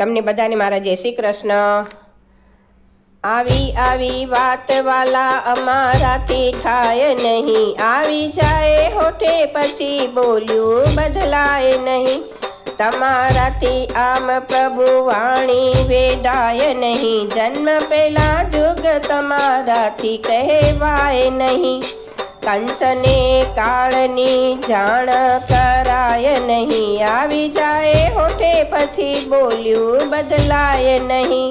તમને બધાને મારા જય શ્રી કૃષ્ણ। આવી આવી વાત વાલા અમારાથી થાય નહીં, આવી જાય હોઠે પછી બોલ્યું બદલાય નહીં। તમારાથી આમ પ્રભુ વાણી વેદાય નહીં, જન્મ પહેલા જુગ તમારાથી કહેવાય નહીં। કંસને કાળની જાણ કરાય નહીં, આવી જાય હોઠે પછી બોલ્યું બદલાય નહીં।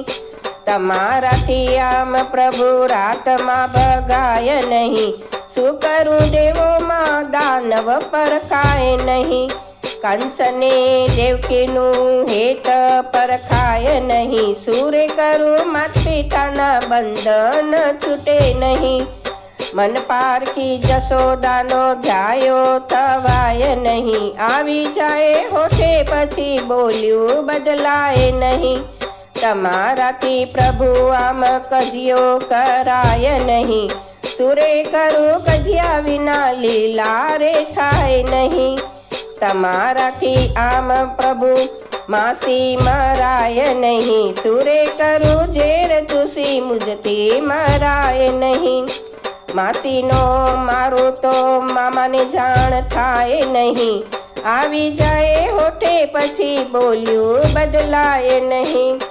તમારાથી આમ પ્રભુ રાતમાં ભગાય નહીં, શું કરું દેવોમાં દાનવ પરખાય નહીં। કંસને દેવકીનું હેત પરખાય નહીં, સુરે કરું માત પિતાના બંધન છૂટે નહીં। મન પારખી જશોદાનો ધ્યાયો થવાય નહીં, આવી જાય હોઠે પછી બોલ્યું બદલાય નહીં। તમારાથી પ્રભુ આમ કજિયો કરાય નહીં, સુરે કરું કજિયા વિના લીલા રે થાય નહીં। તમારાથી આમ પ્રભુ માસી મરાય નહીં, સુરે કરું ઝેર ચૂસી મુજથી મરાય નહીં। માસીનો મારું તો મામાને જાણ થાય નહીં, આવી જાય હોઠે પછી બોલ્યું બદલાય નહીં।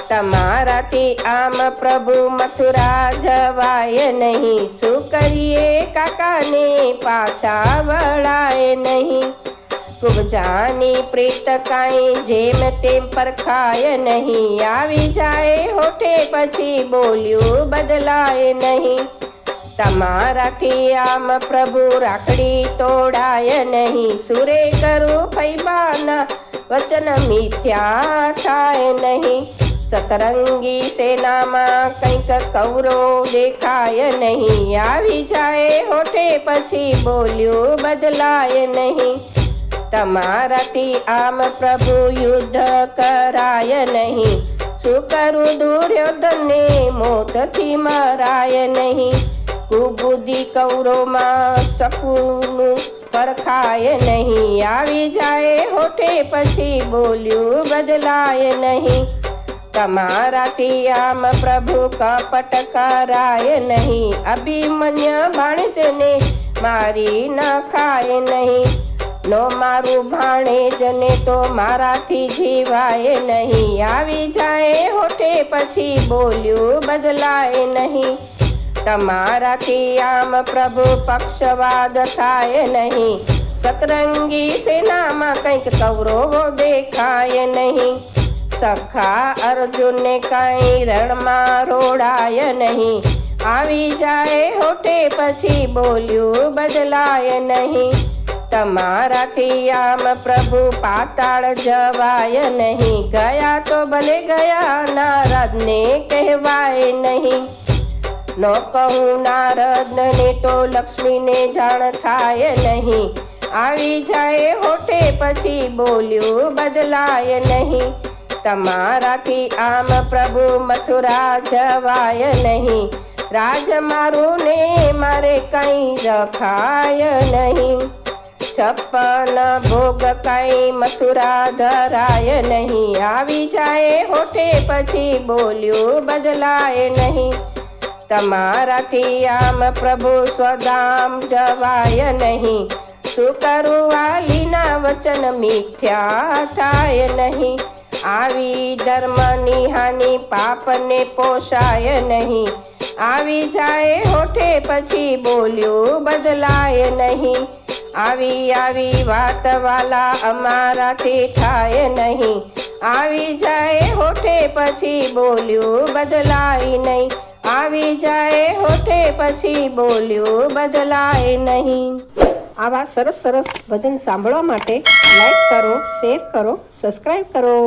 તમારાથી આમ પ્રભુ મથુરા જવાય નહીં, શું કરીએ કાકાને પાછા વળાય નહીં। કુબજાની પ્રીત કાંઈ જેમ તેમ પરખાય નહીં, આવી જાય હોઠે પછી બોલ્યું બદલાય નહીં। તમારાથી આમ પ્રભુ રાખડી તોડાય નહીં, સુરે કરું ફૈબાના વચન મિથ્યા થાય નહીં। સતરંગી સેનામાં કંઈક કૌરવ દેખાય નહીં, આવી જાય હોઠે પછી બોલ્યું બદલાય નહીં। તમારાથી આમ પ્રભુ યુદ્ધ કરાય નહીં, શું કરું દુર્યોધનને મોતથી મરાય નહીં। કુબુદ્ધિ કૌરવમાં શકુનું પરખાય નહીં, આવી જાય હોઠે પછી બોલ્યું બદલાય નહીં। તમારાથી આમ પ્રભુ કપટ કરાય નહીં, અભિમન્યુ ભાણેજને મારી નખાય નહીં। નો મારું ભાણેજને તો મારાથી જીવાય નહીં, આવી જાય હોઠે પછી બોલ્યું બદલાય નહીં। તમારાથી આમ પ્રભુ પક્ષવાદ થાય નહીં, સતરંગી સેનામાં કંઈક કૌરવો દેખાય નહીં। સખા અર્જુનને કાંઈ રણમાં રોડાય નહીં, આવી જાય હોઠે પછી બોલ્યું બદલાય નહીં। તમારાથી આમ પ્રભુ પાતાળ જવાય નહીં, ગયા તો ભલે ગયા નારદને કહેવાય નહીં। નો કહું નારદને તો લક્ષ્મીને જાણ થાય નહીં, આવી જાય હોઠે પછી બોલ્યું બદલાય નહીં। તમારાથી આમ પ્રભુ મથુરા જવાય નહીં, રાજ મારું ને મારે કંઈ રખાય નહીં। 56 ભોગ કંઈ મથુરા ધરાય નહીં, આવી જાય હોઠે પછી બોલ્યું બદલાય નહીં। તમારાથી આમ પ્રભુ સ્વધામ જવાય નહીં, શું કરું વાલીના વચન મિથ્યા થાય નહીં। આવી ધર્મની હાનિ પાપને પોષાય નહીં, આવી જાય હોઠે પછી બોલ્યું બદલાય નહીં। આવી વાત વાલા અમારાથી થાય નહીં, આવી જાય હોઠે પછી બોલ્યું બદલાય નહીં। આવી જાય હોઠે પછી બોલ્યું બદલાય નહીં। આવા સરસ સરસ ભજન સાંભળવા માટે લાઈક કરો, શેર કરો, સબસ્ક્રાઈબ કરો।